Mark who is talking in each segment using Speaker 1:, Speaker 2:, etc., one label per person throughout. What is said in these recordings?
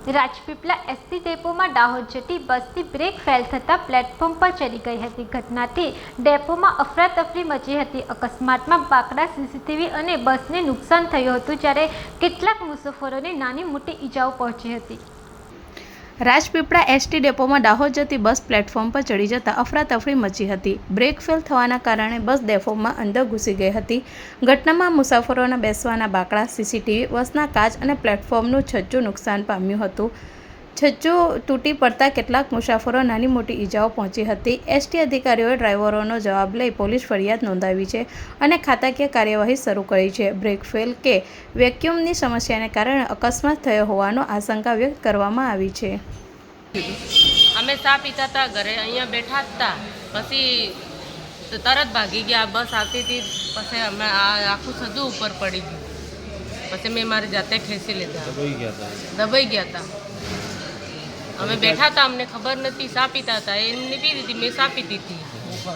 Speaker 1: Rajpipla ST ડેપોમાં Dahod જતી બસની brake fail થતાં પ્લેટફોર્મ પર ચડી ગઈ હતી. ઘટનાથી ડેપોમાં અફરાતફરી મચી હતી. અકસ્માતમાં બાકડા સીસીટીવી અને બસને નુકસાન થયું હતું, જ્યારે કેટલાક મુસાફરોને નાની મોટી ઈજાઓ પહોંચી હતી.
Speaker 2: રાજપીપળા એસટી ડેપોમાં દાહોદ જતી બસ પ્લેટફોર્મ પર ચડી જતાં અફરાતફરી મચી હતી. બ્રેક ફેલ થવાના કારણે બસ ડેપોમાં અંદર ઘૂસી ગઈ હતી. ઘટનામાં મુસાફરોના બેસવાના બાકડા, સીસીટીવી, બસના કાચ અને પ્લેટફોર્મનું છજ્જું નુકસાન પામ્યું હતું. છજ્જું તૂટી પડતા કેટલાક મુસાફરો નાની મોટી ઈજાઓ પહોંચી હતી. એસટી અધિકારીઓએ ડ્રાઈવરોનો જવાબ લઈ પોલીસ ફરિયાદ નોંધાવી છે અને ખાતાકીય કાર્યવાહી શરૂ કરી છે. બ્રેક ફેલ કે વેક્યુમની સમસ્યાને કારણે અકસ્માત થયો હોવાનો આશંકા વ્યક્ત કરવામાં આવી છે.
Speaker 3: અમે ચા પીતા હતા ઘરે, અહીંયા બેઠા હતા, પછી તરત ભાગી ગયા. બસ આવતી હતી, પછી અમે આખું સજું ઉપર પડી ગયું. પછી મેં મારી જાતે ખેંચી લીધા. દબાઈ ગયા હતા. અમે બેઠા હતા, અમને ખબર નથી. ચા પીતા હતા, એમને પી દીધી, મેં ચા પીતી હતી.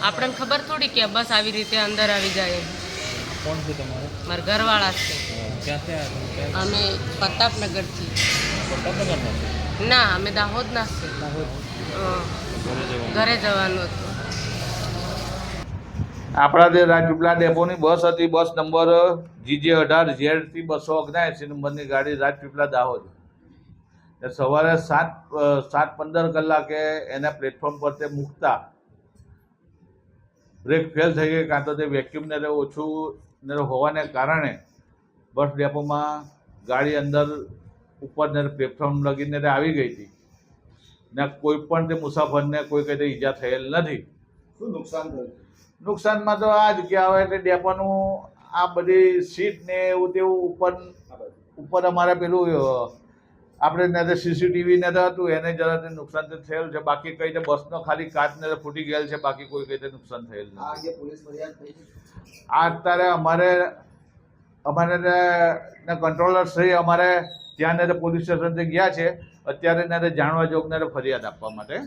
Speaker 3: આપણને ખબર થોડી કે બસ આવી રીતે અંદર આવી જાય.
Speaker 4: કોણ છે તમારે?
Speaker 3: મારા ઘરવાળા છે.
Speaker 4: ક્યાંથી આવ્યા?
Speaker 3: અમે પ્રતાપનગરથી.
Speaker 4: પ્રતાપનગરમાં?
Speaker 3: ના, અમે દાહોદના છે. ઘરે જવાનું હતું.
Speaker 5: આપણા જે રાજપીપળા ડેપોની બસ હતી, બસ નંબર GJ18ZT 279 નંબરની ગાડી રાજપીપળા દાહોદ. સવારે 7:15 કલાકે એને પ્લેટફોર્મ પર તે મૂકતા બ્રેક ફેલ થઈ ગઈ, કાં તો તે વેક્યુમ ને ઓછું ને હોવાને કારણે બસ ડેપોમાં ગાડી અંદર ઉપર ને પ્લેટફોર્મ લગીને આવી ગઈ હતી ને કોઈ પણ તે મુસાફરને કોઈ કઈ ઈજા થયેલ નથી.
Speaker 6: શું નુકસાન થયું?
Speaker 5: નુકસાનમાં તો આ જ કે આવે એટલે ડેપોનું આ બધી સીટ ને એવું તેવું ઉપર અમારે પેલું આપણે ને સીસીટીવી ને હતું એને જરા નુકસાન તો થયેલ છે. બાકી કઈ રીતે બસનો ખાલી કાચ ને ફૂટી ગયેલ છે, બાકી કોઈ કઈ નુકસાન થયેલ નથી. આ અત્યારે અમારે કંટ્રોલર શ્રી અમારે ત્યાં ને પોલીસ સ્ટેશન ગયા છે. અત્યારે ને જાણવા જોગ ને ફરિયાદ આપવા માટે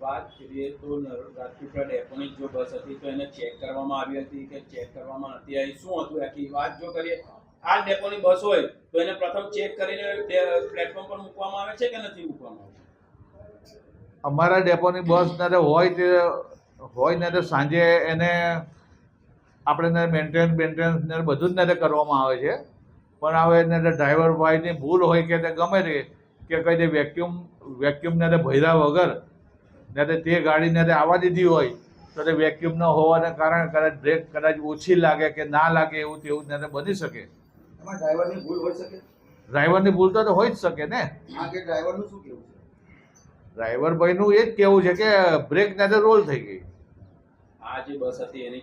Speaker 6: વાત કરીએ તો રાજપીપળા ડેપોની જો બસ હતી તો એને ચેક કરવામાં આવી હતી કે ચેક કરવામાં નથી આવી? શું હતું આખી વાત? જો કરીએ આ ડેપોની બસ હોય તો એને પ્રથમ ચેક કરીને પ્લેટફોર્મ પર મૂકવામાં આવે છે કે નથી મૂકવામાં આવે?
Speaker 5: અમારા ડેપોની બસ ને હોય ને સાંજે એને આપણે મેન્ટેનન્સ ને બધું જ ને કરવામાં આવે છે. પણ હવે એને ડ્રાઈવર ભાઈની ભૂલ હોય કે ગમે તે કે કઈ દે વેક્યુમ ને ભર્યા વગર ને તે ગાડીને આવવા દીધી હોય તો તે વેક્યુમ ન હોવાને કારણે કદાચ બ્રેક કદાચ ઓછી લાગે કે ના લાગે એવું તેવું ને બની શકે.
Speaker 6: એમાં ડ્રાઈવરની ભૂલ હોઈ શકે?
Speaker 5: ડ્રાઈવરની ભૂલ તો હોય જ શકે ને.
Speaker 6: હા, કે ડ્રાઈવરનું શું કહેવું છે?
Speaker 5: ડ્રાઈવર ભાઈનું એ જ કહેવું છે કે બ્રેક ને રોલ થઈ ગઈ.
Speaker 6: આ જે બસ હતી એની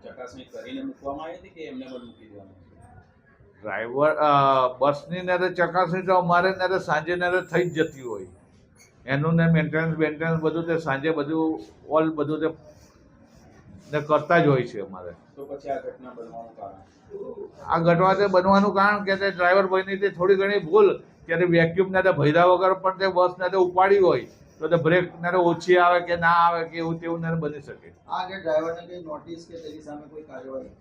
Speaker 6: ચકાસણી કરીને મૂકવામાં આવી હતી કે એમને પણ મૂકી દેવામાં?
Speaker 5: ડ્રાઈવર બસની ને ચકાસણી તો અમારે ને સાંજે ને થઈ જ જતી હોય. એનું ને મેન્ટેનન્સ બધું તે સાંજે બધું તે કરતા જ હોય છે અમારે.
Speaker 6: તો પછી આ ઘટના બનવાનું કારણ?
Speaker 5: આ ઘટના બનવાનું કારણ કે તે ડ્રાઈવર ભાઈની તે થોડી ઘણી ભૂલ કે વેક્યુમ ને ભર્યા વગર પણ તે બસ ને ઉપાડી હોય તો તે બ્રેક ને ઓછી આવે કે ના આવે કે એવું તેવું ને બની શકે.
Speaker 6: આ કે ડ્રાઈવરને કઈ નોટિસ કે તેની સામે કોઈ કાર્યવાહી?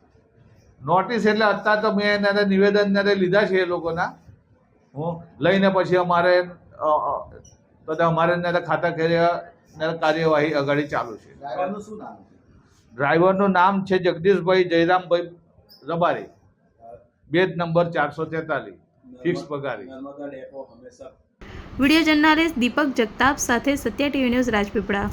Speaker 5: નોટિસ એટલે અત્યારે તો મેં એને નિવેદન ને લીધા છે એ લોકોના. હું લઈને પછી અમારે ખાતા કાર્યવાહી આગળ ચાલુ છે.
Speaker 6: ડ્રાઈવરનું શું નામ?
Speaker 5: ડ્રાઈવરનું નામ છે Jagdishbhai Jayrambhai Rabari, bed number 443, fix પગારી.
Speaker 2: વિડીયો જર્નાલિસ્ટ દીપક જગતાપ સાથે સત્યા ટીવી ન્યૂઝ રાજપીપળા.